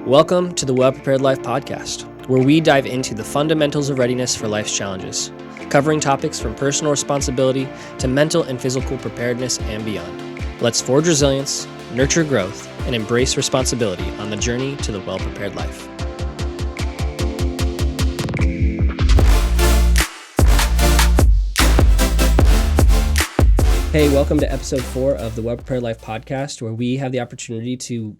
Welcome to the Well Prepared Life podcast, where we dive into the fundamentals of readiness for life's challenges, covering topics from personal responsibility to mental and physical preparedness and beyond. Let's forge resilience, nurture growth, and embrace responsibility on the journey to the well prepared life. Hey, welcome to episode 4 of the Well Prepared Life podcast, where we have the opportunity to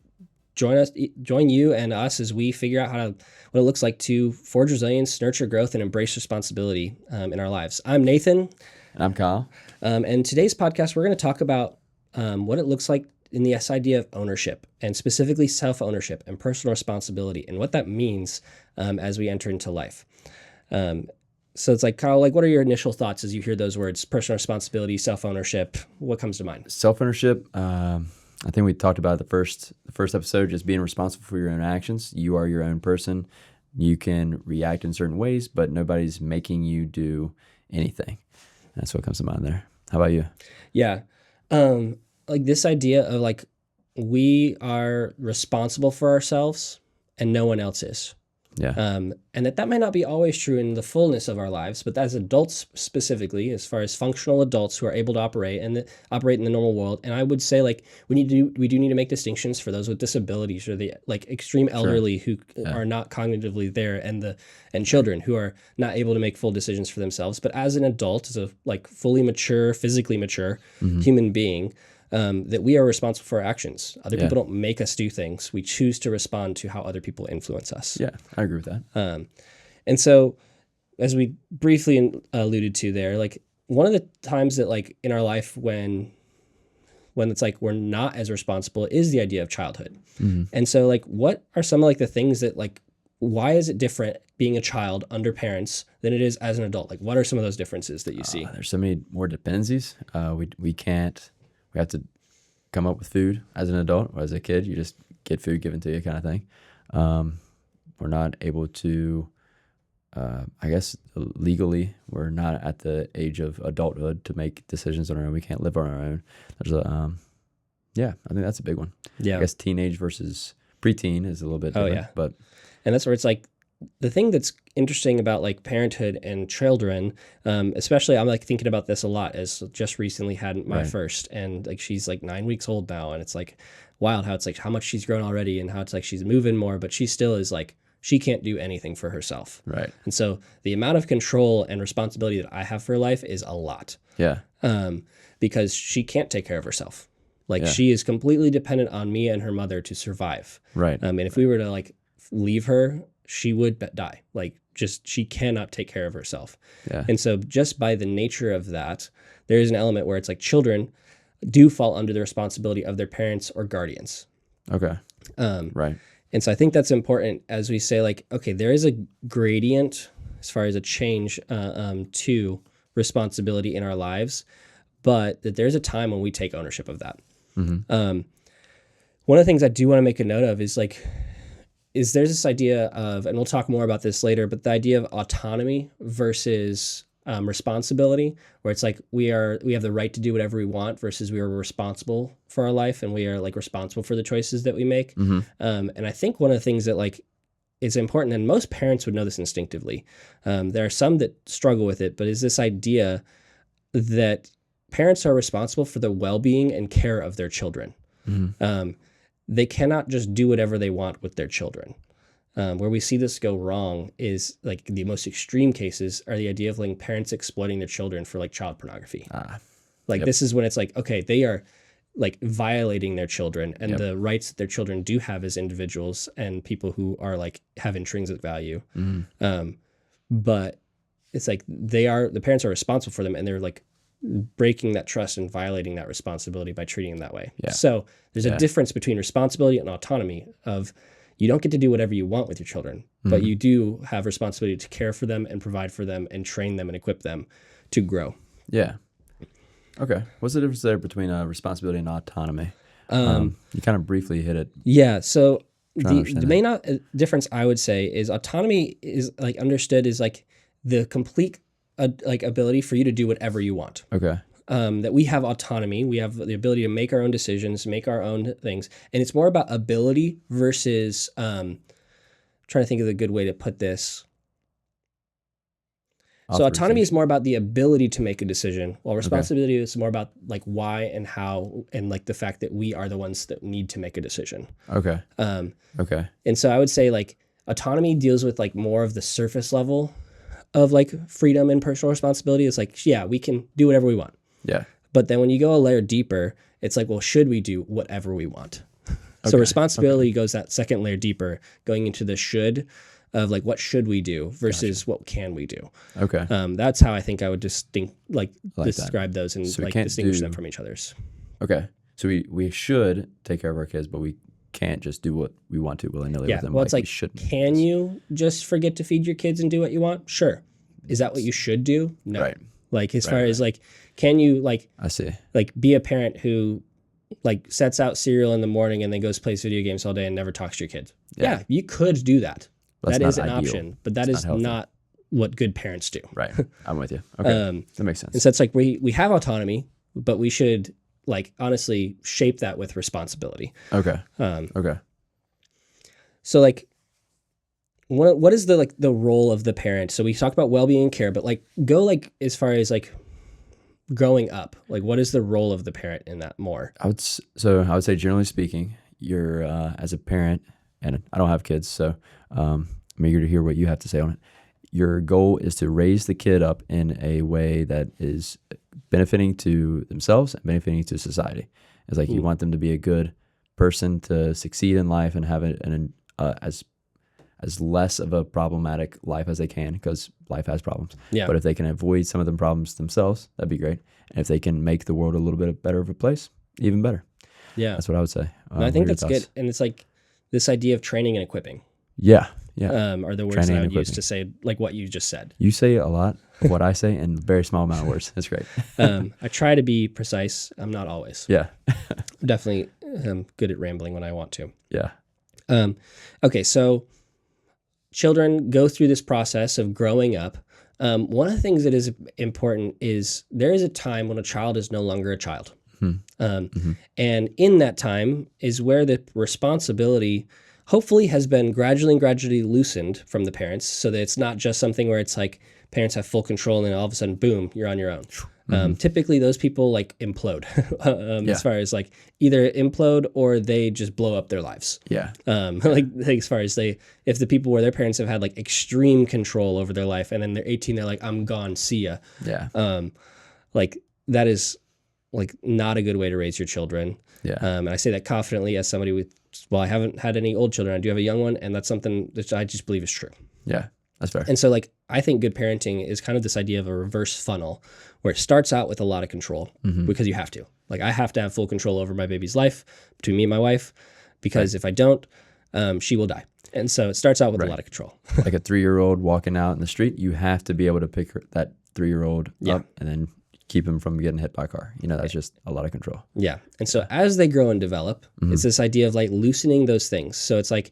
join you and us as we figure out what it looks like to forge resilience, nurture growth, and embrace responsibility in our lives. I'm Nathan. And I'm Kyle. And today's podcast, we're going to talk about what it looks like in this idea of ownership, and specifically self-ownership and personal responsibility, and what that means as we enter into life. So it's like, Kyle, what are your initial thoughts as you hear those words, personal responsibility, self-ownership? What comes to mind? Self-ownership, I think we talked about the first episode, just being responsible for your own actions. You are your own person. You can react in certain ways, but nobody's making you do anything. That's what comes to mind there. How about you? Yeah. This idea of we are responsible for ourselves and no one else is. Yeah. And that might not be always true in the fullness of our lives, but as adults specifically, as far as functional adults who are able to operate in the normal world. And I would say we do need to make distinctions for those with disabilities or the extreme elderly who are not cognitively there, and children who are not able to make full decisions for themselves. But as an adult, as a fully mature, physically mature human being, that we are responsible for our actions. Other people don't make us do things. We choose to respond to how other people influence us. Yeah, I agree with that. And so, as we briefly alluded to there, one of the times that in our life when it's we're not as responsible is the idea of childhood. Mm-hmm. And so what are some of the things that why is it different being a child under parents than it is as an adult? What are some of those differences that you see? There's so many more dependencies. We have to come up with food as an adult, or as a kid, you just get food given to you kind of thing. We're not able to, legally, we're not at the age of adulthood to make decisions on our own. We can't live on our own. There's I think that's a big one. Yeah. I guess teenage versus preteen is a little bit different. And that's where it's the thing that's interesting about parenthood and children, especially I'm thinking about this a lot, as just recently had my first, and she's 9 weeks old now, and it's wild how it's how much she's grown already, and how it's she's moving more, but she still is she can't do anything for herself. Right. And so the amount of control and responsibility that I have for her life is a lot. Yeah. Because she can't take care of herself. She is completely dependent on me and her mother to survive. Right. And if we were to leave her, she would die. She cannot take care of herself. Yeah. And so just by the nature of that, there is an element where it's children do fall under the responsibility of their parents or guardians. Okay. Right. And so I think that's important as we say, okay, there is a gradient as far as a change to responsibility in our lives, but that there's a time when we take ownership of that. Mm-hmm. One of the things I do want to make a note of is there's this idea of, and we'll talk more about this later, but the idea of autonomy versus responsibility, where it's we have the right to do whatever we want versus we are responsible for our life, and we are responsible for the choices that we make. Mm-hmm. And I think one of the things that is important, and most parents would know this instinctively, there are some that struggle with it, but is this idea that parents are responsible for the well-being and care of their children. Mm-hmm. They cannot just do whatever they want with their children. Where we see this go wrong is the most extreme cases are the idea of parents exploiting their children for child pornography. This is when it's okay, they are violating their children and the rights that their children do have as individuals and people who are have intrinsic value. Mm-hmm. But it's the parents are responsible for them, and they're breaking that trust and violating that responsibility by treating them that way. Yeah. So there's a difference between responsibility and autonomy of you don't get to do whatever you want with your children, but you do have responsibility to care for them and provide for them and train them and equip them to grow. Yeah. Okay. What's the difference there between responsibility and autonomy? You kind of briefly hit it. Yeah. So the main difference I would say is autonomy is understood as the complete ability for you to do whatever you want. Okay. that we have autonomy. We have the ability to make our own decisions, make our own things. And it's more about ability versus, trying to think of a good way to put this. So autonomy is more about the ability to make a decision, while responsibility is more about like why and how, and like the fact that we are the ones that need to make a decision. Okay. Okay. And so I would say like autonomy deals with like more of the surface level of like freedom and personal responsibility. It's like, yeah, we can do whatever we want. Yeah. But then when you go a layer deeper, it's like, well, should we do whatever we want? So responsibility goes that second layer deeper, going into the should of like, what should we do versus what can we do? Okay. That's how I think I would describe those and So like distinguish them from each other's. Okay. So we should take care of our kids, but we can't just do what we want to willy-nilly with them. Well, it's like can you just forget to feed your kids and do what you want? Sure. Is that what you should do? No. Right. Like as far as like, can you like, I see. Like be a parent who like sets out cereal in the morning and then goes plays video games all day and never talks to your kids? Yeah, you could do that. That is an option, but that is not what good parents do. Right. I'm with you. Okay. That makes sense. And so it's like we have autonomy, but we should like honestly shape that with responsibility. Okay. Okay. So like what is the role of the parent? So we talk about well-being and care, but like go like as far as like growing up, like what is the role of the parent in that more? I would say generally speaking, you're as a parent, and I don't have kids, so I'm eager to hear what you have to say on it. Your goal is to raise the kid up in a way that is benefiting to themselves and benefiting to society. It's like you want them to be a good person, to succeed in life and have as less of a problematic life as they can, because life has problems. Yeah. But if they can avoid some of the problems themselves, that'd be great. And if they can make the world a little bit better of a place, even better. Yeah. That's what I would say. I think that's good. And it's like this idea of training and equipping. Yeah. Are the words that I would use to say like what you just said. You say a lot of what I say in a very small amount of words. That's great. I try to be precise. I'm not always. Yeah. Definitely good at rambling when I want to. Yeah. Okay, so children go through this process of growing up. One of the things that is important is there is a time when a child is no longer a child. And in that time is where the responsibility hopefully has been gradually loosened from the parents, so that it's not just something where it's like parents have full control and then all of a sudden, boom, you're on your own. Typically those people like implode as far as like either implode or they just blow up their lives. Yeah. Like as far as if the people where their parents have had like extreme control over their life and then they're 18, they're like, I'm gone, see ya. Yeah. Like that is like not a good way to raise your children. Yeah. And I say that confidently as somebody I haven't had any old children. I do have a young one, and that's something that I just believe is true. Yeah, that's fair. And so like, I think good parenting is kind of this idea of a reverse funnel where it starts out with a lot of control because you have to. Like I have to have full control over my baby's life between me and my wife, because if I don't, she will die. And so it starts out with a lot of control. Like a 3-year-old walking out in the street, you have to be able to pick that 3-year-old up and then keep him from getting hit by a car. That's just a lot of control. Yeah. And so as they grow and develop, it's this idea of like loosening those things. So it's like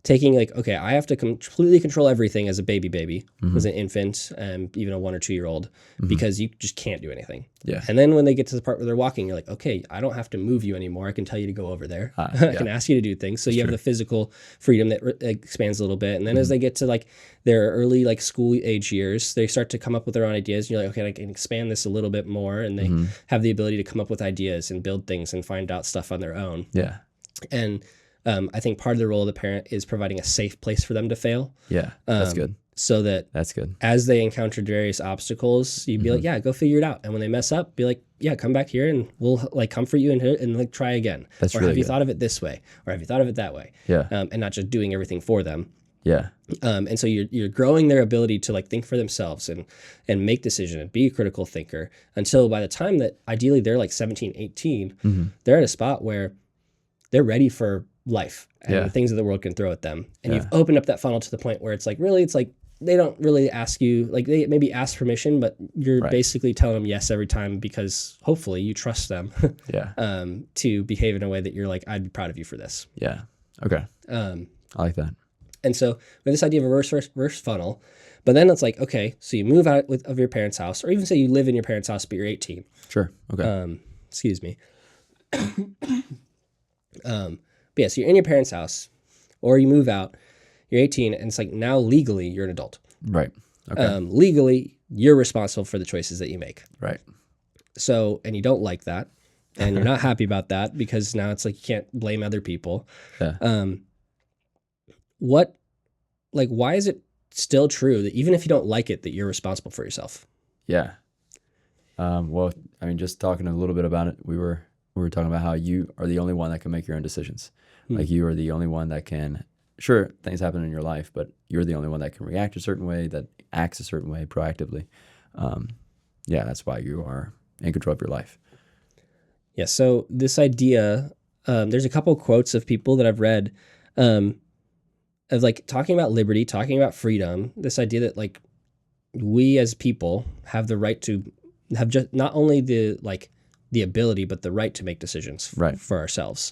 taking like, okay, I have to completely control everything as a baby, as an infant, even a 1 or 2 year old, because you just can't do anything. Yeah. And then when they get to the part where they're walking, you're like, okay, I don't have to move you anymore. I can tell you to go over there. I can ask you to do things. So you have the physical freedom that expands a little bit. And then as they get to like their early like school age years, they start to come up with their own ideas. And you're like, okay, I can expand this a little bit more. And they have the ability to come up with ideas and build things and find out stuff on their own. Yeah. And I think part of the role of the parent is providing a safe place for them to fail. Yeah, that's good. So that's good. As they encounter various obstacles, you'd be like, yeah, go figure it out. And when they mess up, be like, yeah, come back here and we'll like comfort you and like try again. That's or really have you thought of it this way? Or have you thought of it that way? Yeah. And not just doing everything for them. Yeah. And so you're growing their ability to like think for themselves and make decisions and be a critical thinker until by the time that ideally they're like 17, 18, they're at a spot where they're ready for life and the things that the world can throw at them. And you've opened up that funnel to the point where it's like they don't really ask you, like they maybe ask permission, but you're basically telling them yes every time because hopefully you trust them to behave in a way that you're like, I'd be proud of you for this. Yeah. Okay. I like that. And so with this idea of a reverse funnel, But then it's like, okay, so you move out of your parents' house, or even say you live in your parents' house, but you're 18. Sure. Okay. Excuse me. But yeah, so you're in your parents' house, or you move out, you're 18, and it's like now legally you're an adult. Right. Okay. Legally, you're responsible for the choices that you make. Right. So, and you don't like that, and you're not happy about that because now it's like you can't blame other people. Yeah. Why is it still true that even if you don't like it, that you're responsible for yourself? Yeah. Well, I mean, just talking a little bit about it, we were talking about how you are the only one that can make your own decisions. Like you are the only one that can. Sure, things happen in your life, but you're the only one that can react a certain way, that acts a certain way proactively. Yeah, that's why you are in control of your life. Yeah. So this idea, there's a couple quotes of people that I've read, of like talking about liberty, talking about freedom. This idea that like we as people have the right to have just not only the ability, but the right to make decisions for ourselves.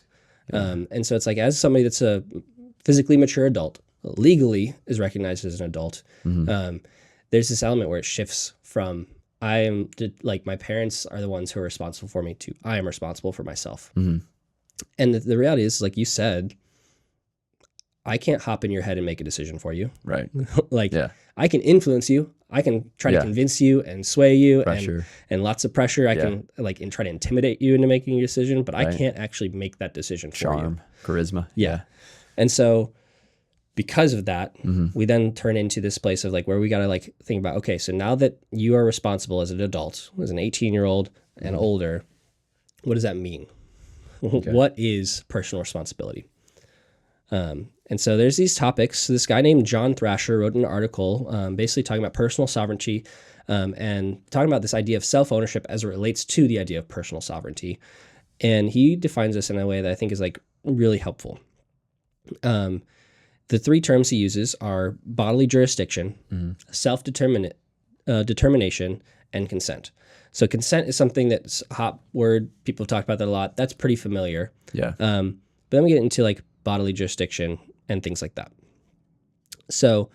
Yeah. And so it's like, as somebody that's a physically mature adult, legally is recognized as an adult, there's this element where it shifts from my parents are the ones who are responsible for me to I am responsible for myself. And the reality is, like you said, I can't hop in your head and make a decision for you. Right. I can influence you. I can try to convince you and sway you and lots of pressure. I can and try to intimidate you into making a decision, but I can't actually make that decision for you. Charm, charisma. Yeah. And so because of that, we then turn into this place of like where we got to like think about, okay, so now that you are responsible as an adult, as an 18-year-old and older, what does that mean? Okay. What is personal responsibility? And so there's these topics. This guy named John Thrasher wrote an article basically talking about personal sovereignty and talking about this idea of self-ownership as it relates to the idea of personal sovereignty. And he defines this in a way that I think is like really helpful. The three terms he uses are bodily jurisdiction, self-determination, and consent. So consent is something that's a hot word. People talk about that a lot. That's pretty familiar. Yeah. But then we get into like bodily jurisdiction and things like that. So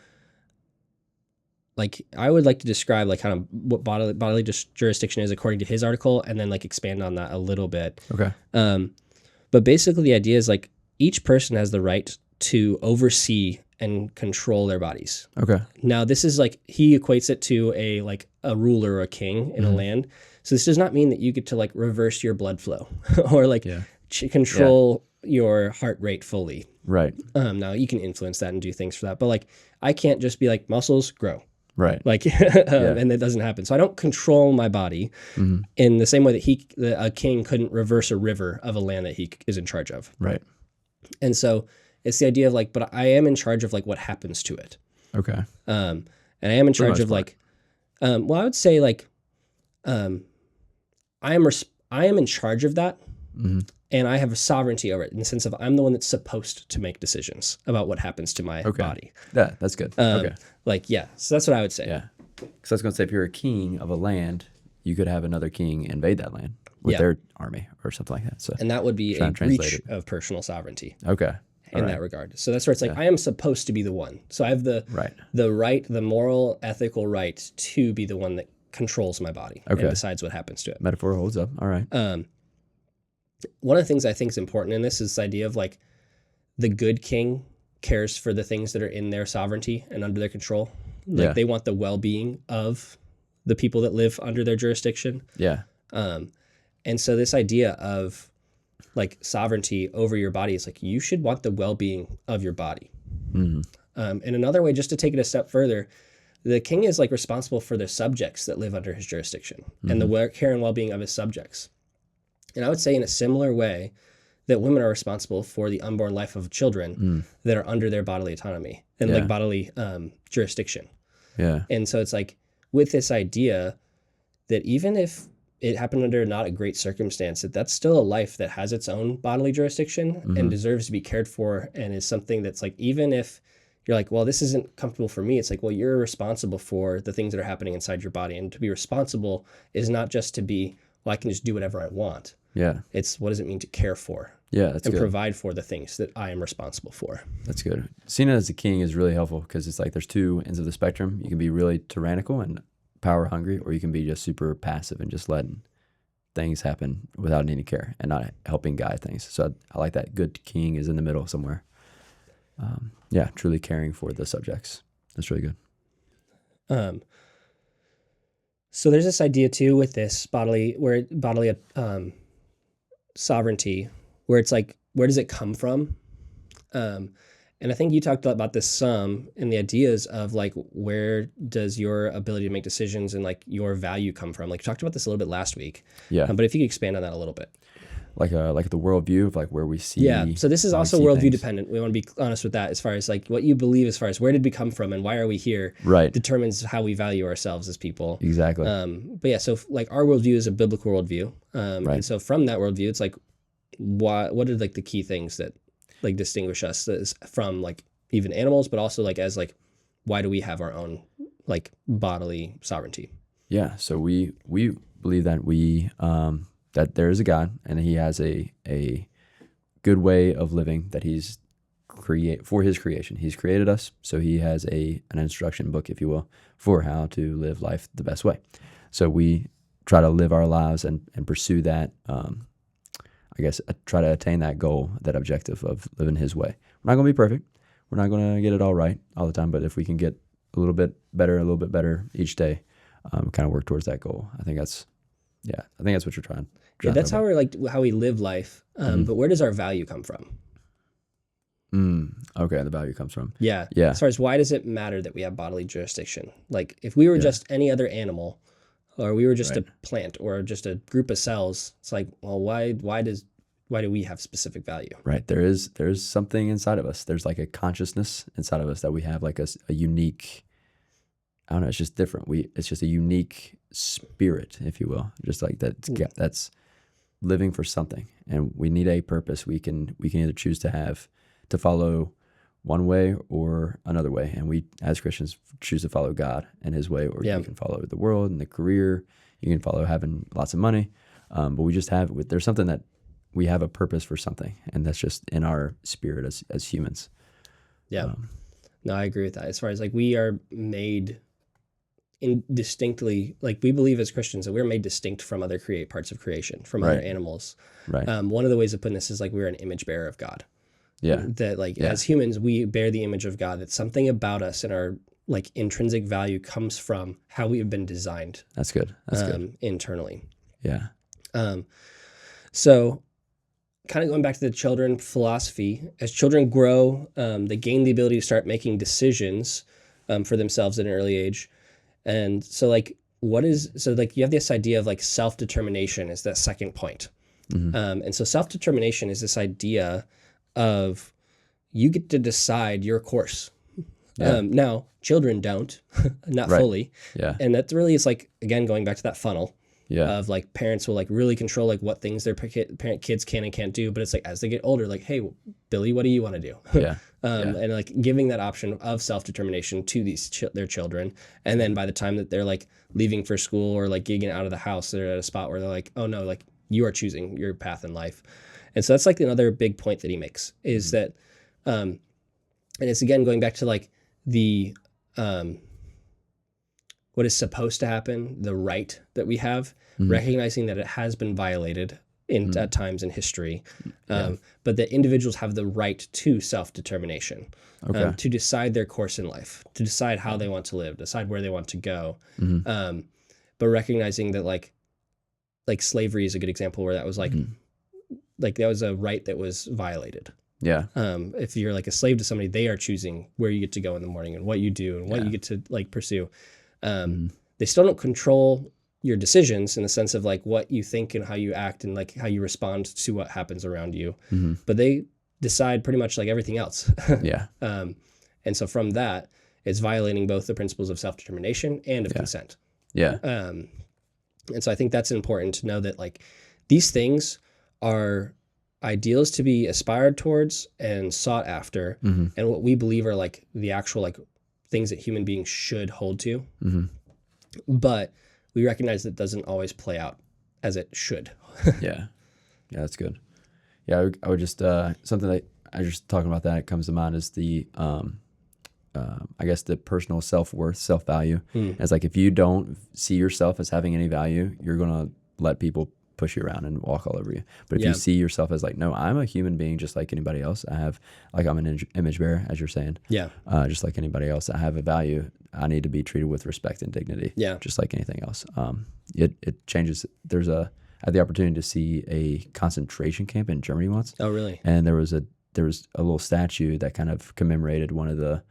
like I would like to describe like kind of what bodily jurisdiction is according to his article, and then like expand on that a little bit. Okay. But basically the idea is like each person has the right to oversee and control their bodies. Okay. Now this is like, he equates it to a ruler or a king in a land. So this does not mean that you get to like reverse your blood flow or like control your heart rate fully. Right. Now you can influence that and do things for that, but like I can't just be like muscles grow. Right. Like, and that doesn't happen. So I don't control my body in the same way that a king couldn't reverse a river of a land that he is in charge of. Right. And so it's the idea of like, but I am in charge of like what happens to it. Okay. And I am in charge of like, I would say like, I am in charge of that. And I have a sovereignty over it in the sense of I'm the one that's supposed to make decisions about what happens to my body. Yeah, that's good. Okay. So that's what I would say. Yeah. Because I was going to say, if you're a king of a land, you could have another king invade that land with their army or something like that. So, and that would be a breach of personal sovereignty. Okay. In that regard. So that's where it's like, I am supposed to be the one. So I have the moral, ethical right to be the one that controls my body and decides what happens to it. Metaphor holds up. All right. One of the things I think is important in this is this idea of like the good king cares for the things that are in their sovereignty and under their control. Like they want the well-being of the people that live under their jurisdiction. Yeah. And so this idea of like sovereignty over your body is like, you should want the well-being of your body. And another way, just to take it a step further, the king is like responsible for the subjects that live under his jurisdiction and the care and well-being of his subjects. And I would say in a similar way that women are responsible for the unborn life of children that are under their bodily autonomy and like bodily jurisdiction. Yeah. And so it's like with this idea that even if it happened under not a great circumstance, that's still a life that has its own bodily jurisdiction and deserves to be cared for, and is something that's like, even if you're like, well, this isn't comfortable for me, it's like, well, you're responsible for the things that are happening inside your body. And to be responsible is not just to be well, I can just do whatever I want. Yeah. It's what does it mean to care for Yeah. That's and good. provide for the things that I am responsible for. That's good. Seeing it as a king is really helpful because it's like there's two ends of the spectrum. You can be really tyrannical and power hungry, or you can be just super passive and just letting things happen without any care and not helping guide things. So I like that. Good king is in the middle somewhere. Yeah, truly caring for the subjects. That's really good. So there's this idea too with this bodily sovereignty, where it's like, where does it come from? And I think you talked about this some in the ideas of like, where does your ability to make decisions and like your value come from? Like you talked about this a little bit last week. Yeah. But if you could expand on that a little bit. Like the worldview of like where we see. Yeah. So this is how we also see worldview things. dependent. We want to be honest with that as far as like what you believe, as far as where did we come from and why are we here, Right. determines how we value ourselves as people. Exactly. But yeah, so like our worldview is a biblical worldview. Right. And so from that worldview, it's like, what are like the key things that like distinguish us from like even animals, but also like as like, why do we have our own like bodily sovereignty? Yeah. So we believe that that there is a God and he has a good way of living that he's for his creation. He's created us, so he has an instruction book, if you will, for how to live life the best way. So we try to live our lives and pursue that. I guess try to attain that goal, that objective of living his way. We're not going to be perfect. We're not going to get it all right all the time, but if we can get a little bit better each day, kind of work towards that goal. I think that's what you're trying. Yeah, that's how we're like how we live life. But where does our value come from? Okay, the value comes from. Yeah. Yeah. As far as why does it matter that we have bodily jurisdiction? Like if we were just any other animal, or we were just a plant or just a group of cells, it's like, well, why do we have specific value? Right. There's something inside of us. There's like a consciousness inside of us that we have like a unique, I don't know, it's just different. It's just a unique spirit, if you will. Just like that that's living for something. And we need a purpose. We can either choose to follow one way or another way. And we as Christians choose to follow God and his way, or you can follow the world and the career. You can follow having lots of money. But we just there's something that we have a purpose for something, and that's just in our spirit as humans. Yeah. No, I agree with that. As far as like we are made distinctly, like we believe as Christians that we're made distinct from other parts of creation, from other animals. Right. One of the ways of putting this is like we're an image bearer of God. Yeah. That like as humans, we bear the image of God. That something about us and our like intrinsic value comes from how we have been designed. That's good. That's good. Internally. Yeah. So kind of going back to the children philosophy, as children grow, they gain the ability to start making decisions for themselves at an early age. And so like, you have this idea of like self-determination is that second point. And so self-determination is this idea of you get to decide your course. Now children don't, not fully. Yeah. And that really is like, again, going back to that funnel. Yeah. Of like parents will like really control like what things their kids can and can't do, but it's like as they get older, like, hey, Billy, what do you want to do? And like giving that option of self-determination to their children, and then by the time that they're like leaving for school or like getting out of the house, they're at a spot where they're like, oh no, like you are choosing your path in life. And so that's like another big point that he makes is that, and it's again going back to like the what is supposed to happen, the right that we have, recognizing that it has been violated at times in history, but that individuals have the right to self-determination, to decide their course in life, to decide how they want to live, decide where they want to go. But recognizing that like slavery is a good example where that was like that was a right that was violated. Yeah. If you're like a slave to somebody, they are choosing where you get to go in the morning and what you do and what you get to like pursue. They still don't control your decisions in the sense of like what you think and how you act and like how you respond to what happens around you. But they decide pretty much like everything else. And so from that, it's violating both the principles of self-determination and of consent. Yeah. And so I think that's important to know that like these things are ideals to be aspired towards and sought after, and what we believe are like the actual like things that human beings should hold to. But we recognize that doesn't always play out as it should. Yeah. Yeah, that's good. Yeah, I would just something that I just talking about that comes to mind is the I guess the personal self-worth, self-value. It's like if you don't see yourself as having any value, you're gonna let people push you around and walk all over you. But if you see yourself as like, no, I'm a human being just like anybody else. I'm an image bearer, as you're saying. Yeah. Just like anybody else. I have a value. I need to be treated with respect and dignity. Yeah. Just like anything else. It changes. I had the opportunity to see a concentration camp in Germany once. Oh, really? And there was a little statue that kind of commemorated one of the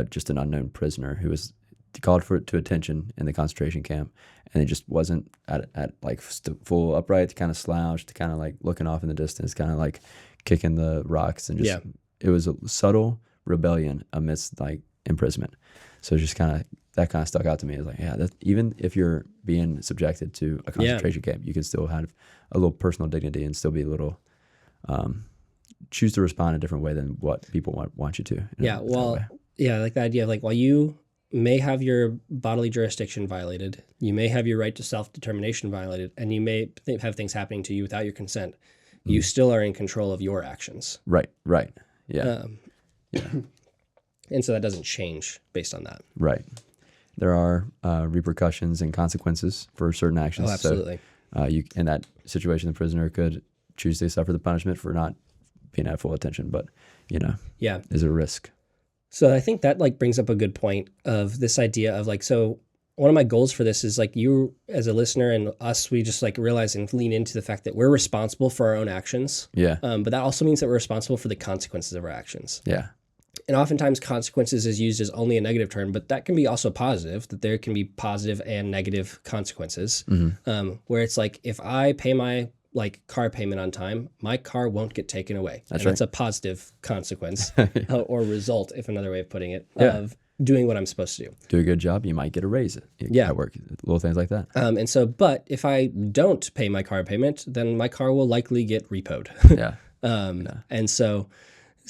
just an unknown prisoner who was called to attention in the concentration camp, and it just wasn't at like full upright, kind of slouched, kind of like looking off in the distance, kind of like kicking the rocks, and just it was a subtle rebellion amidst like imprisonment. So just that kind of stuck out to me. It's like, yeah, that even if you're being subjected to a concentration camp, you can still have a little personal dignity and still be a little choose to respond a different way than what people want you to. Yeah, I like the idea of like, while you may have your bodily jurisdiction violated, you may have your right to self-determination violated, and you may have things happening to you without your consent, you still are in control of your actions. Right. Yeah. And so that doesn't change based on that. Right. There are repercussions and consequences for certain actions. Oh, absolutely. So you, in that situation, the prisoner could choose to suffer the punishment for not being at full attention, but, is a risk. So I think that like brings up a good point of this idea of like, so one of my goals for this is like you as a listener and us, we just like realize and lean into the fact that we're responsible for our own actions. Yeah. But that also means that we're responsible for the consequences of our actions. Yeah. And oftentimes consequences is used as only a negative term, but that can be also positive, that there can be positive and negative consequences. Where it's like, if I pay my like car payment on time, my car won't get taken away. That's a positive consequence or result, if another way of putting it, of doing what I'm supposed to do. Do a good job, you might get a raise at work. Little things like that. And so, but if I don't pay my car payment, then my car will likely get repoed. Yeah. And so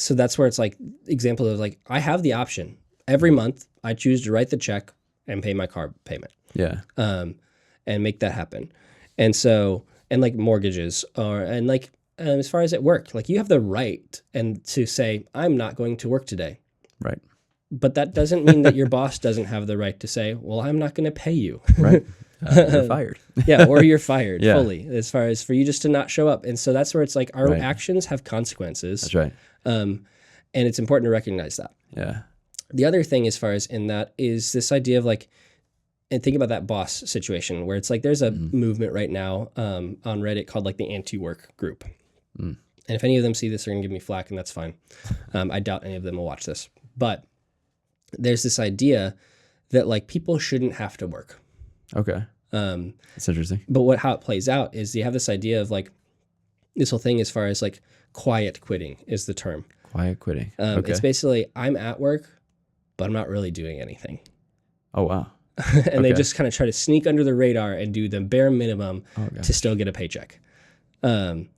that's where it's like example of like, I have the option every month. I choose to write the check and pay my car payment. Yeah. And make that happen. And so, and like mortgages as far as at work, like you have the right and to say, I'm not going to work today. Right. But that doesn't mean that your boss doesn't have the right to say, well, I'm not going to pay you. Right. You're fired. Or you're fired fully, as far as for you just to not show up. And so that's where it's like our actions have consequences. That's right. And it's important to recognize that. Yeah. The other thing as far as in that is this idea of like, and think about that boss situation where it's like there's a movement right now on Reddit called like the anti-work group. And if any of them see this, they're going to give me flack, and that's fine. I doubt any of them will watch this. But there's this idea that like people shouldn't have to work. Okay. That's interesting. But how it plays out is you have this idea of like this whole thing as far as like quiet quitting is the term. Quiet quitting. It's basically I'm at work, but I'm not really doing anything. Oh, wow. And they just kind of try to sneak under the radar and do the bare minimum to still get a paycheck. And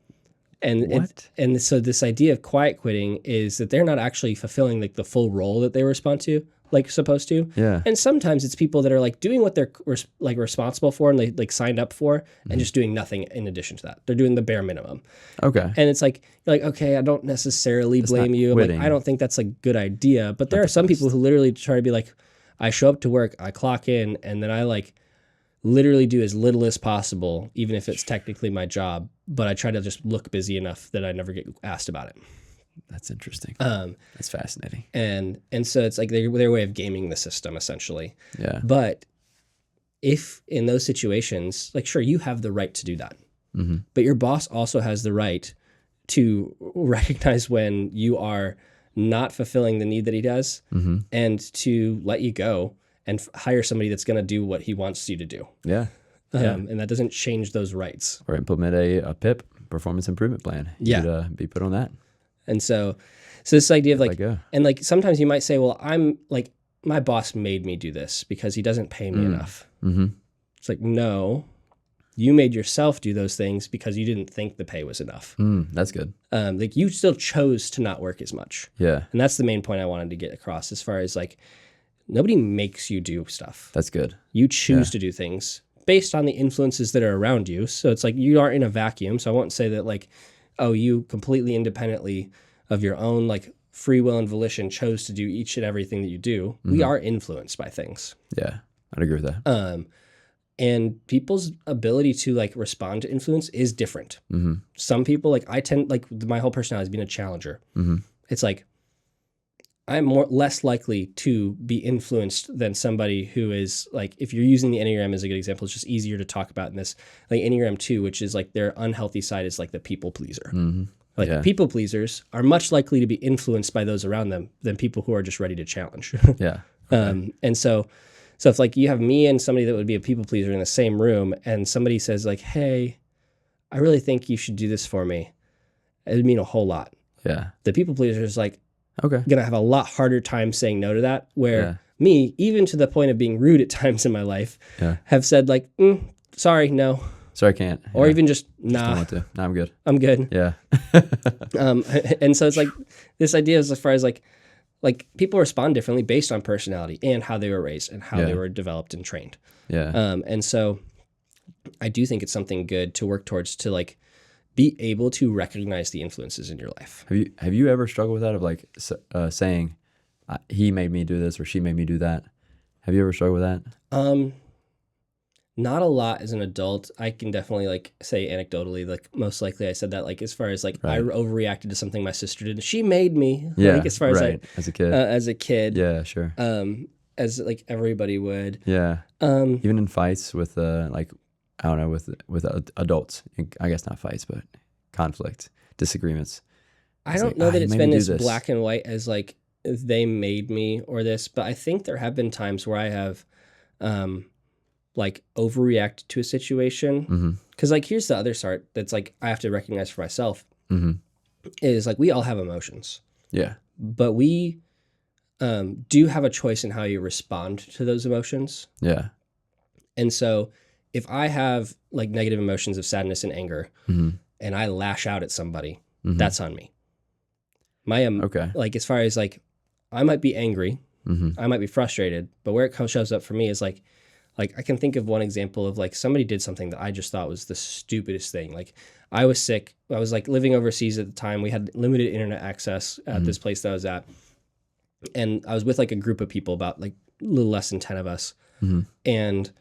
so this idea of quiet quitting is that they're not actually fulfilling like the full role that they were supposed to. Yeah. And sometimes it's people that are like doing what they're like responsible for and they like signed up for and just doing nothing in addition to that. They're doing the bare minimum. Okay. And it's like, you're like, okay, I don't necessarily blame you. Like, I don't think that's a good idea. But there are some people who literally try to be like, I show up to work, I clock in, and then I like literally do as little as possible, even if it's technically my job, but I try to just look busy enough that I never get asked about it. That's interesting. That's fascinating. And so it's like their way of gaming the system, essentially. Yeah. But if in those situations, like, sure, you have the right to do that, but your boss also has the right to recognize when you are not fulfilling the need that he does and to let you go and hire somebody that's going to do what he wants you to do. Yeah. And that doesn't change those rights. Or implement a PIP, performance improvement plan. You could be put on that. And so this idea of like, go. and like sometimes you might say, well, I'm like, my boss made me do this because he doesn't pay me enough. It's like, no, you made yourself do those things because you didn't think the pay was enough. That's good. Like you still chose to not work as much. Yeah. And that's the main point I wanted to get across as far as like, nobody makes you do stuff. That's good. You choose to do things based on the influences that are around you. So it's like you aren't in a vacuum. So I won't say that like, oh, you completely independently of your own like free will and volition chose to do each and everything that you do. We are influenced by things. Yeah, I'd agree with that. And people's ability to like respond to influence is different. Some people like I tend like my whole personality is being a challenger. It's like I'm less likely to be influenced than somebody who is like, if you're using the Enneagram as a good example, it's just easier to talk about in this, like Enneagram 2, which is like their unhealthy side is like the people pleaser. Like people pleasers are much likely to be influenced by those around them than people who are just ready to challenge. Yeah. And so if like you have me and somebody that would be a people pleaser in the same room and somebody says like, hey, I really think you should do this for me, it would mean a whole lot. Yeah. The people pleaser is like, Okay. going to have a lot harder time saying no to that, where me, even to the point of being rude at times in my life, have said like, sorry, no. Sorry, I can't. Or even just, Don't nah, want to. No, I'm good. I'm good. Yeah. And so it's like this idea is as far as like people respond differently based on personality and how they were raised and how they were developed and trained. Yeah. And so I do think it's something good to work towards, to like be able to recognize the influences in your life. Have you ever struggled with that, of like saying, he made me do this or she made me do that? Have you ever struggled with that? Not a lot as an adult. I can definitely like say anecdotally, like most likely I said that like as far as like I overreacted to something my sister did. She made me. Yeah. Like, as far as a kid. As a kid. Yeah, sure. As like everybody would. Yeah. Even in fights with like, I don't know, with adults. I guess not fights, but conflict, disagreements. I don't know that it's been as black and white as like they made me or this, but I think there have been times where I have like overreacted to a situation. Because like here's the other part that's like I have to recognize for myself is like we all have emotions. Yeah. But we do have a choice in how you respond to those emotions. Yeah. And so if I have like negative emotions of sadness and anger and I lash out at somebody, that's on me. Like as far as like I might be angry, I might be frustrated, but where it shows up for me is like I can think of one example of like somebody did something that I just thought was the stupidest thing. Like I was sick. I was like living overseas at the time. We had limited internet access at this place that I was at. And I was with like a group of people, about like a little less than 10 of us. And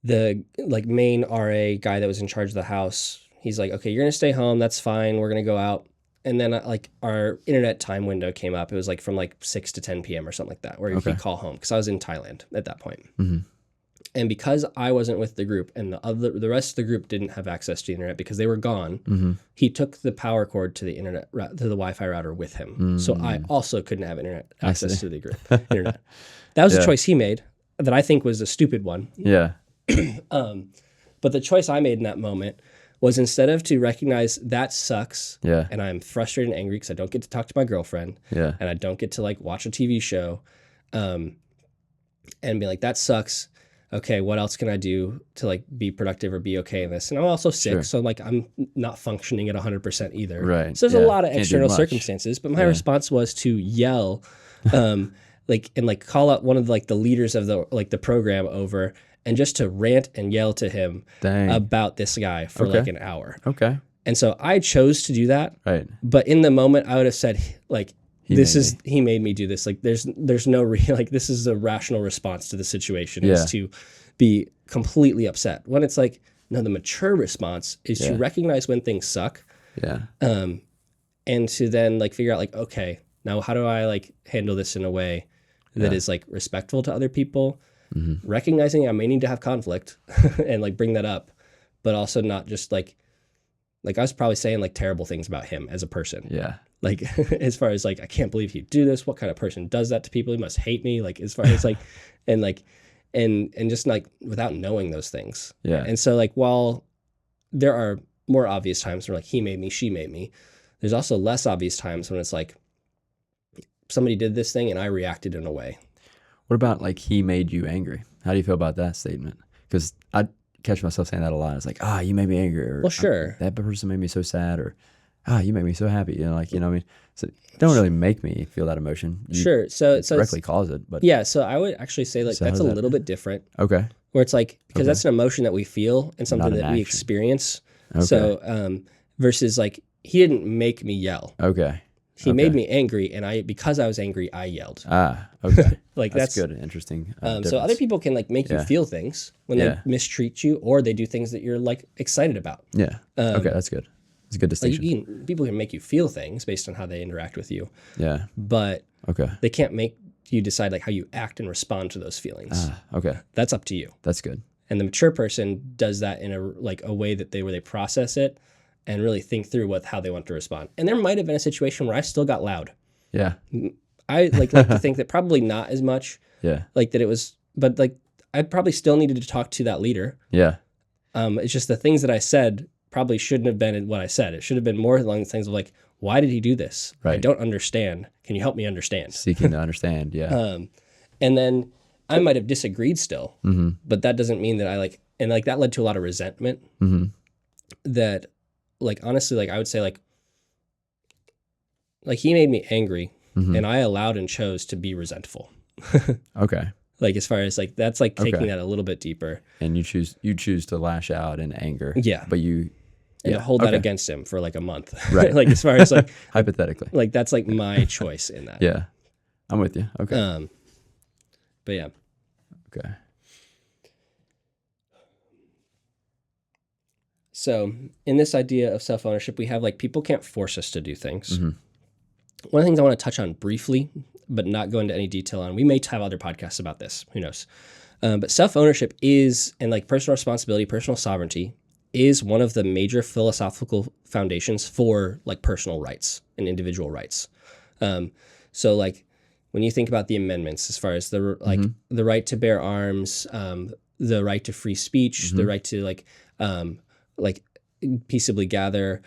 the like main RA guy that was in charge of the house, he's like, okay, you're going to stay home. That's fine. We're going to go out. And then like our internet time window came up. It was like from like 6 to 10 p.m. or something like that, where you could call home, because I was in Thailand at that point. And because I wasn't with the group and the rest of the group didn't have access to the internet because they were gone, he took the power cord to the internet, to the Wi-Fi router with him. So I also couldn't have internet access to the group internet. That was a choice he made that I think was a stupid one. Yeah. But the choice I made in that moment was, instead of to recognize that sucks, and I'm frustrated and angry because I don't get to talk to my girlfriend, and I don't get to like watch a TV show, and be like, that sucks. Okay, what else can I do to like be productive or be okay in this? And I'm also sick, so like I'm not functioning at 100% either. Right. So there's a lot of external circumstances, but my response was to yell, like and like call out one of like the leaders of the program over, and just to rant and yell to him about this guy for like an hour. Okay. And so I chose to do that. Right. But in the moment, I would have said like, he made me do this. Like there's no like this is a rational response to the situation is to be completely upset. When it's like, no, the mature response is to recognize when things suck. Yeah. And to then like figure out like, okay, now how do I like handle this in a way that is like respectful to other people, recognizing I may need to have conflict and like bring that up, but also not just like I was probably saying like terrible things about him as a person. Yeah. Like as far as like, I can't believe he'd do this. What kind of person does that to people? He must hate me. Like as far as like, and just like without knowing those things. Yeah. And so like, while there are more obvious times where like he made me, she made me, there's also less obvious times when it's like somebody did this thing and I reacted in a way. What about like he made you angry? How do you feel about that statement? Because I catch myself saying that a lot. It's like, you made me angry. Or, well, sure. That person made me so sad. Or, you made me so happy. You know, like, you know what I mean? So don't really make me feel that emotion. You sure. So directly cause it. But yeah, so I would actually say like that's a little bit different. Okay. where it's like, because Okay. that's an emotion that we feel and something Not an that we action. experience. Okay. So versus like, he didn't make me yell. Okay. He made me angry, and because I was angry, I yelled. Okay. Like That's good. Interesting. so other difference. people can like make you Yeah. feel things when Yeah. they mistreat you, or they do things that you're like excited about. Yeah. Okay. That's good. It's a good Like distinction. people can make you feel things based on how they interact with you, Yeah. but Okay. they can't make you decide like how you act and respond to those feelings. Okay. That's up to you. That's good. And the mature person does that in a way that where they process it and really think through how they want to respond. And there might have been a situation where I still got loud. Yeah. I like to think that probably not as much, Yeah. like that it was, but like I probably still needed to talk to that leader. Yeah. It's just the things that I said probably shouldn't have been what I said. It should have been more along the things of like, why did he do this? I Right. don't understand. Can you help me understand? Seeking to understand. Yeah. And then I might have disagreed still, Mm-hmm. but that doesn't mean that and like that led to a lot of resentment Mm-hmm. that like, honestly, like I would say like he made me angry Mm-hmm. and I allowed and chose to be resentful. Okay. Like as far as like, that's like taking Okay. that a little bit deeper And you choose to lash out in anger. Yeah. But you and yeah. to hold that Okay. against him for like a month. Right. Like as far as hypothetically. like that's like my choice in that. Yeah. I'm with you. Okay. But yeah. Okay. So in this idea of self-ownership, we have like people can't force us to do things. Mm-hmm. One of the things I want to touch on briefly, but not go into any detail on, we may have other podcasts about this, who knows. But self-ownership is, and like personal responsibility, personal sovereignty is one of the major philosophical foundations for like personal rights and individual rights. So like when you think about the amendments, as far as the like the right to bear arms, the right to free speech, the right to like peaceably gather,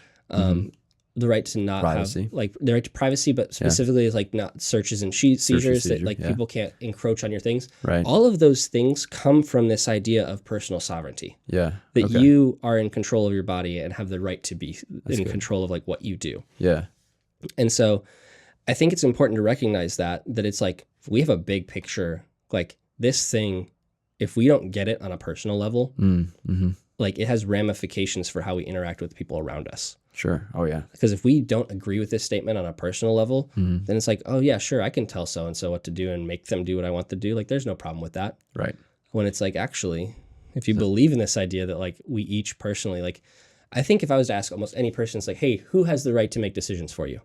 the right to not Privacy. have like the right to privacy, but specifically is like not searches and seizures that like yeah. people can't encroach on your things. Right. All of those things come from this idea of personal sovereignty, Yeah. that Okay. you are in control of your body and have the right to be in good. control of like what you do. Yeah. And so I think it's important to recognize that it's like, we have a big picture, like this thing, if we don't get it on a personal level, Mm-hmm. like it has ramifications for how we interact with people around us. Sure. Oh yeah. Because if we don't agree with this statement on a personal level, Mm-hmm. then it's like, oh yeah, sure, I can tell so-and-so what to do and make them do what I want to do. Like there's no problem with that. Right. When it's like, actually, if you believe in this idea that like we each personally, like, I think if I was to ask almost any person, it's like, hey, who has the right to make decisions for you?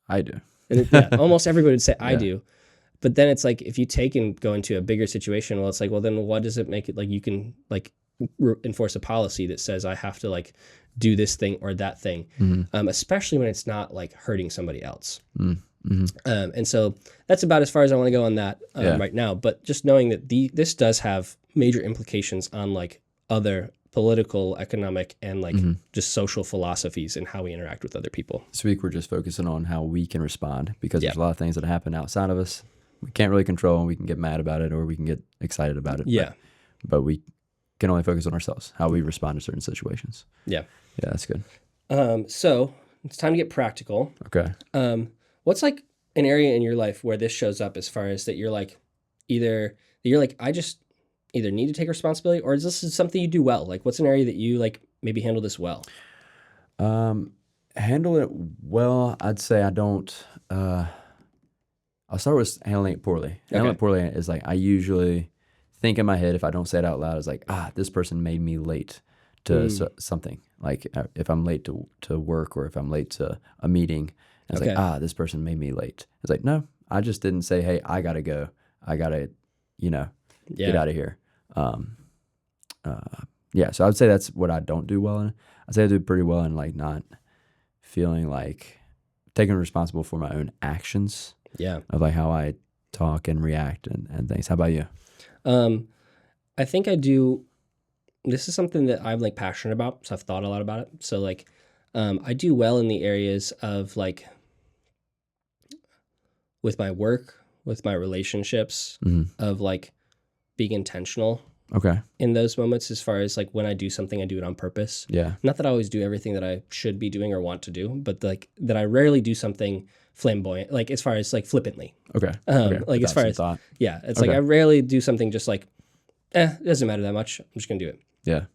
I do. And almost everybody would say, I Yeah. do. But then it's like, if you take and go into a bigger situation, well, it's like, well, then what does it make it like you can like enforce a policy that says I have to like do this thing or that thing, especially when it's not like hurting somebody else. Mm-hmm. And so that's about as far as I want to go on that right now. But just knowing that this does have major implications on like other political, economic, and like just social philosophies and how we interact with other people. This week we're just focusing on how we can respond because Yeah. there's a lot of things that happen outside of us we can't really control, and we can get mad about it or we can get excited about it. Yeah. But we can only focus on ourselves, how we respond to certain situations. Yeah. Yeah, that's good. So it's time to get practical. Okay. What's like an area in your life where this shows up as far as that you're like, I just either need to take responsibility, or is this something you do well? Like what's an area that you like maybe handle this well? Handle it well. I'd say I don't. I'll start with handling it poorly. Handling it poorly is like I usually think in my head, if I don't say it out loud, it's like, this person made me late to something. Like if I'm late to work, or if I'm late to a meeting, it's like, this person made me late. It's like, no, I just didn't say, hey, I gotta go. I gotta, get out of here. So I would say that's what I don't do well in. I'd say I do pretty well in like not feeling like taking responsible for my own actions. Yeah. Of like how I talk and react and things. How about you? I think I do. This is something that I'm like passionate about, so I've thought a lot about it. So like, I do well in the areas of like with my work, with my relationships, of like being intentional. Okay. In those moments, as far as like when I do something, I do it on purpose. Yeah. Not that I always do everything that I should be doing or want to do, but like that I rarely do something flamboyant, like as far as like flippantly. Okay. Like as far as thought. yeah, it's like I rarely do something just like it doesn't matter that much. I'm just gonna do it. Yeah.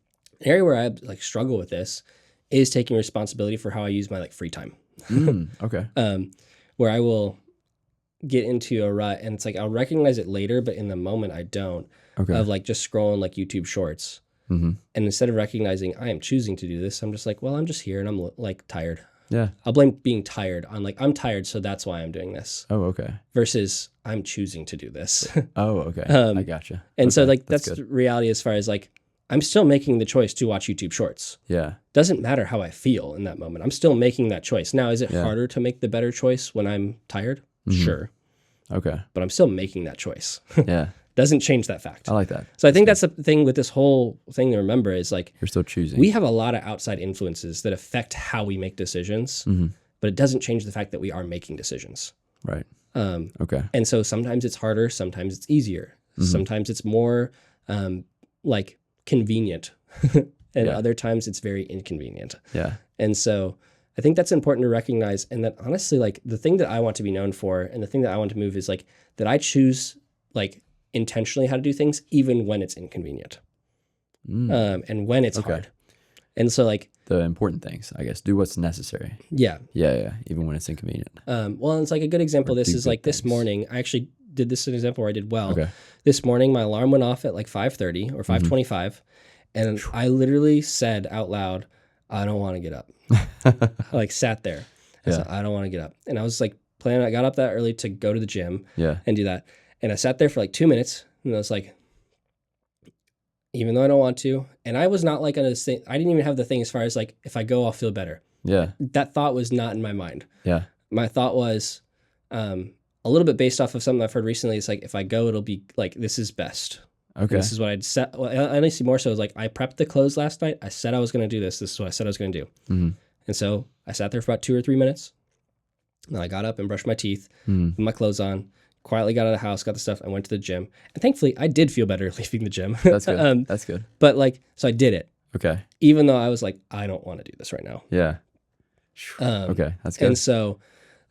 An area where I like struggle with this is taking responsibility for how I use my like free time. Okay. Where I will get into a rut and it's like I'll recognize it later, but in the moment I don't. Okay. Of like just scrolling like YouTube shorts. And instead of recognizing I am choosing to do this, I'm just like, well, I'm just here and I'm like tired. Yeah. I'll blame being tired on like, I'm tired, so that's why I'm doing this. Oh, okay. Versus I'm choosing to do this. Oh, okay. I gotcha. And so Okay, like that's good. the reality as far as like I'm still making the choice to watch YouTube shorts. Yeah. Doesn't matter how I feel in that moment. I'm still making that choice. Now, is it Yeah. harder to make the better choice when I'm tired? Sure. Okay. But I'm still making that choice. Yeah. Doesn't change that fact. I like that. So I think that's the thing with this whole thing to remember is like You're still choosing. we have a lot of outside influences that affect how we make decisions, but it doesn't change the fact that we are making decisions. Right. Okay. And so sometimes it's harder, sometimes it's easier, sometimes it's more like convenient, and other times it's very inconvenient. Yeah. And so I think that's important to recognize. And that honestly, like the thing that I want to be known for and the thing that I want to move is like that I choose like intentionally how to do things, even when it's inconvenient and when it's hard. And so like, The important things, I guess. Do what's necessary. yeah. Yeah. Even when it's inconvenient. Well, it's like a good example. Or This do is good like this things. morning, I actually did this an example where I did well. Okay. This morning, my alarm went off at like 5:30 or 5:25. And I literally said out loud, I don't want to get up. I like sat there. I said, I don't want to get up. And I was like planning, I got up that early to go to the gym Yeah. and do that. And I sat there for like 2 minutes and I was like, even though I don't want to, and I was not like on a thing, I didn't even have the thing as far as like, if I go, I'll feel better. Yeah. That thought was not in my mind. Yeah. My thought was a little bit based off of something I've heard recently. It's like, if I go, it'll be like, this is best. Okay. This is what I'd set. Well, honestly, more so is like, I prepped the clothes last night. I said I was going to do this. This is what I said I was going to do. And so I sat there for about 2 or 3 minutes. And I got up and brushed my teeth, put my clothes on, quietly got out of the house, got the stuff, and went to the gym. And thankfully, I did feel better leaving the gym. That's good. That's good. But like, so I did it, Okay. even though I was like, I don't want to do this right now. Yeah. Okay. That's good. And so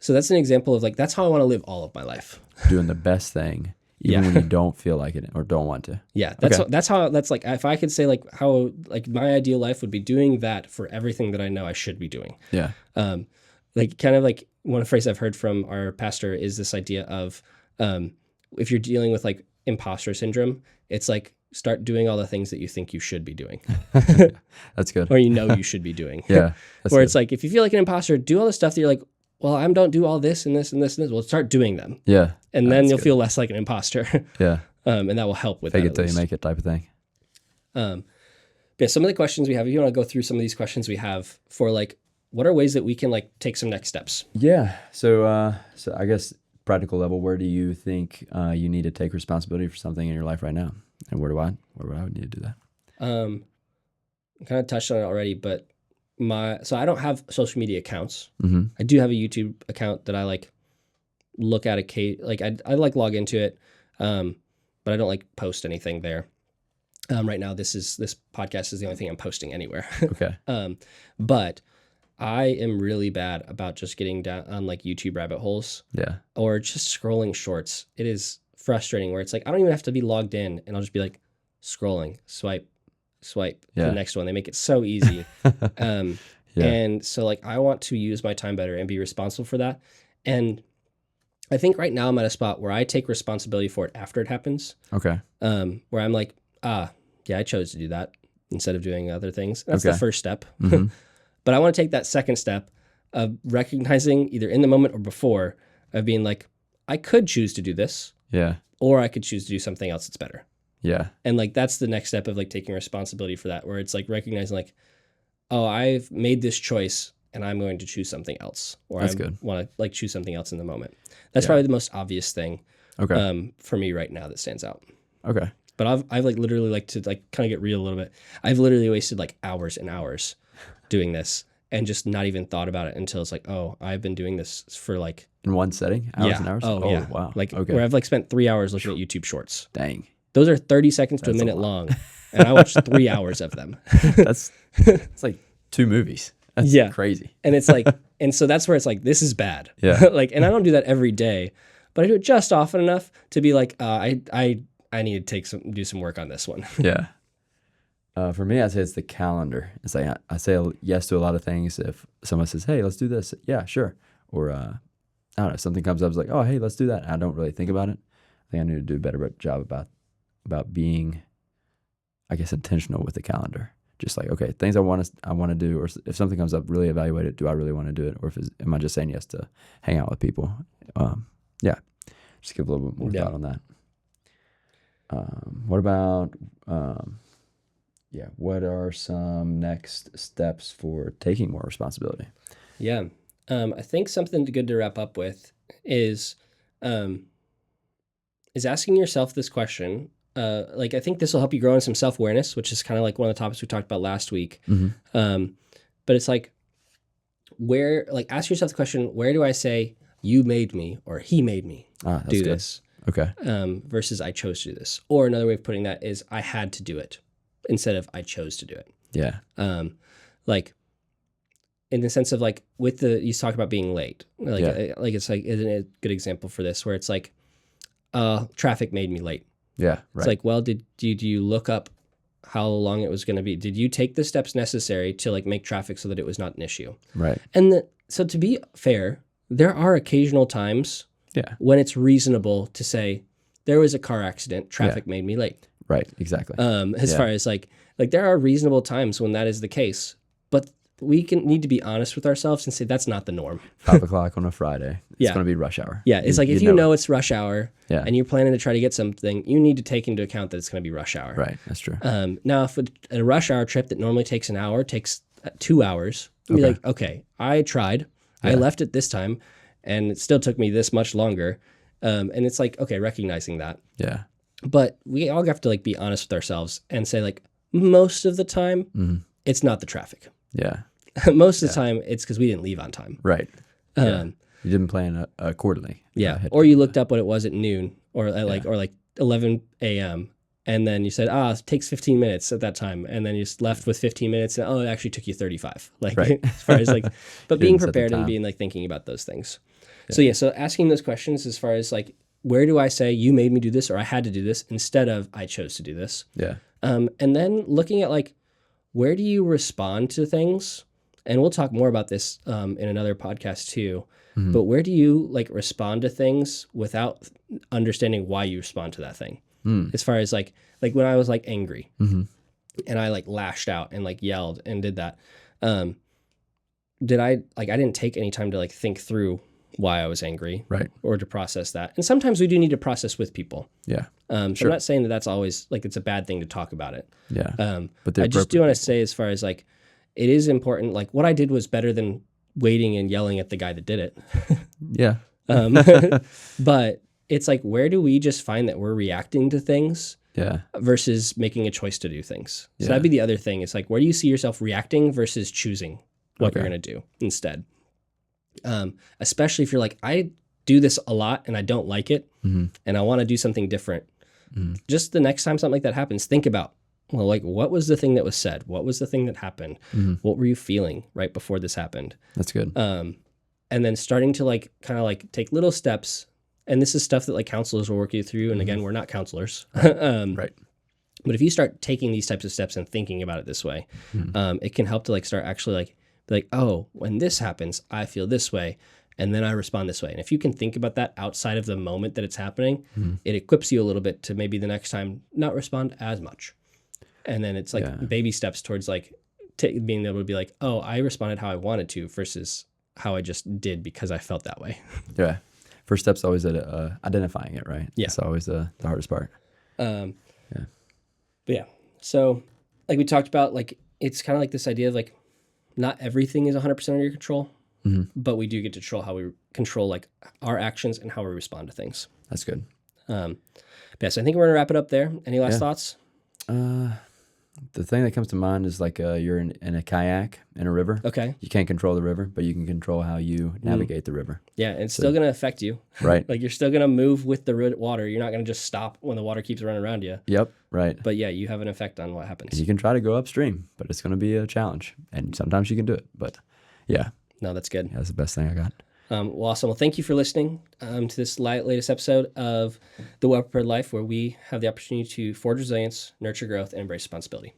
that's an example of like, that's how I want to live all of my life. Doing the best thing, even when you don't feel like it or don't want to. Yeah. That's how, that's like, if I could say like how, like my ideal life would be doing that for everything that I know I should be doing. Yeah. Like kind of like one phrase I've heard from our pastor is this idea of, if you're dealing with like imposter syndrome, it's like start doing all the things that you think you should be doing That's good. or you know you should be doing. Yeah. That's Where good. it's like, if you feel like an imposter, do all the stuff that you're like, well, I don't do all this and this and this and this. Well, start doing them. Yeah. And then That's you'll good. feel less like an imposter. Yeah. And that will help with Fake that. it till at you least. make it type of thing. Yeah, some of the questions we have, if you want to go through some of these questions we have for like, what are ways that we can like take some next steps? Yeah. So I guess practical level, where do you think you need to take responsibility for something in your life right now? And where would I need to do that? I kind of touched on it already, but so I don't have social media accounts. Mm-hmm. I do have a YouTube account that I like look at like I like log into it. But I don't like post anything there. Right now, this podcast is the only thing I'm posting anywhere. Okay. But I am really bad about just getting down on like YouTube rabbit holes Yeah. or just scrolling shorts. It is frustrating where it's like, I don't even have to be logged in and I'll just be like scrolling, swipe to Yeah. the next one. They make it so easy. Yeah. And so like, I want to use my time better and be responsible for that. And I think right now I'm at a spot where I take responsibility for it after it happens. Okay. Where I'm like, yeah, I chose to do that instead of doing other things. That's the Okay. first step. Mhm. But I want to take that second step of recognizing either in the moment or before of being like, I could choose to do this, Yeah. or I could choose to do something else that's better. Yeah. And like, that's the next step of like taking responsibility for that, where it's like recognizing like, oh, I've made this choice and I'm going to choose something else, or That's I good. want to like choose something else in the moment. That's Yeah. probably the most obvious thing Okay. for me right now that stands out. Okay. But I've like literally like to like kind of get real a little bit. I've literally wasted like hours and hours doing this and just not even thought about it until it's like, oh, I've been doing this for like In one setting, hours and hours. Oh, yeah. Wow. Like okay. where I've like spent 3 hours looking at YouTube shorts. Dang. Those are 30 seconds to a That's a minute lot. long, and I watched 3 hours of them. That's it's like 2 movies. That's Yeah. crazy. And it's like, and so that's where it's like, this is bad. Yeah. Like, and I don't do that every day, but I do it just often enough to be like, I I need to do some work on this one. Yeah. For me, I'd say it's the calendar. It's like I say yes to a lot of things. If someone says, "Hey, let's do this," yeah, sure. Or I don't know, something comes up, it's like, "Oh, hey, let's do that." I don't really think about it. I think I need to do a better job about being, I guess, intentional with the calendar. Just like, okay, things I want to do, or if something comes up, really evaluate it. Do I really want to do it, or am I just saying yes to hang out with people? Yeah, just give a little bit more thought on that. What about what are some next steps for taking more responsibility? Yeah. I think something good to wrap up with is asking yourself this question. Like, I think this will help you grow in some self-awareness, which is kind of like one of the topics we talked about last week. But it's like, ask yourself the question, where do I say you made me or he made me do this? Okay. Versus I chose to do this. Or another way of putting that is I had to do it instead of I chose to do it. Yeah. Like in the sense of like you talk about being late. It's like isn't it a good example for this where it's like traffic made me late. Yeah. Right. It's like, well, did you look up how long it was going to be? Did you take the steps necessary to like make traffic so that it was not an issue? Right. And so to be fair, there are occasional times when it's reasonable to say there was a car accident, traffic made me late. Right. Exactly. As far as like there are reasonable times when that is the case, but we need to be honest with ourselves and say that's not the norm. 5 o'clock on a Friday. It's going to be rush hour. Yeah. It's like if you know it's rush hour and you're planning to try to get something, you need to take into account that it's going to be rush hour. Right. That's true. Now, if a rush hour trip that normally takes an hour takes 2 hours, you'd be like, okay, I tried. I left at this time and it still took me this much longer. And it's like, okay, recognizing that. Yeah. But we all have to like be honest with ourselves and say like most of the time, it's not the traffic. Yeah. Most of the time, it's because we didn't leave on time. Right. You didn't plan accordingly. Yeah. Or you looked up what it was at noon or at like 11 a.m. And then you said, it takes 15 minutes at that time. And then you just left with 15 minutes. And it actually took you 35. Like as far as like, but being prepared and being like thinking about those things. Yeah. So asking those questions as far as like, where do I say you made me do this or I had to do this instead of I chose to do this? Yeah. And then looking at like, where do you respond to things? And we'll talk more about this in another podcast too. But where do you like respond to things without understanding why you respond to that thing? As far as like when I was like angry and I like lashed out and like yelled and did that, I didn't take any time to like think through why I was angry, right, or to process that. And sometimes we do need to process with people. Yeah. So I'm not saying that that's always like it's a bad thing to talk about it. Yeah. But I just do want to say, as far as like, it is important. Like what I did was better than waiting and yelling at the guy that did it. Yeah. But it's like, where do we just find that we're reacting to things? Yeah. Versus making a choice to do things. So that'd be the other thing. It's like, where do you see yourself reacting versus choosing what you're going to do instead? Especially if you're like, I do this a lot and I don't like it and I want to do something different. Just the next time something like that happens, think about, well, like, what was the thing that was said? What was the thing that happened? What were you feeling right before this happened? That's good. And then starting to like, kind of like take little steps. And this is stuff that like counselors will work you through. And again, we're not counselors. Right. But if you start taking these types of steps and thinking about it this way, it can help to like start actually like, be like, oh, when this happens, I feel this way. And then I respond this way. And if you can think about that outside of the moment that it's happening, it equips you a little bit to maybe the next time not respond as much. And then it's like baby steps towards like being able to be like, oh, I responded how I wanted to versus how I just did because I felt that way. Yeah. First step's always at identifying it, right? Yeah. It's always the hardest part. But yeah. So like we talked about, like, it's kind of like this idea of like, not everything is 100% under your control, but we do get to control how we control like our actions and how we respond to things. That's good. So I think we're gonna wrap it up there. Any last thoughts? The thing that comes to mind is like you're in a kayak in a river. Okay. You can't control the river, but you can control how you navigate the river. Yeah, and it's still going to affect you. Right. Like you're still going to move with the water. You're not going to just stop when the water keeps running around you. Yep, right. But yeah, you have an effect on what happens. And you can try to go upstream, but it's going to be a challenge. And sometimes you can do it. But yeah. No, that's good. Yeah, that's the best thing I got. Well, awesome. Well, thank you for listening to this latest episode of The Well Prepared Life, where we have the opportunity to forge resilience, nurture growth, and embrace responsibility.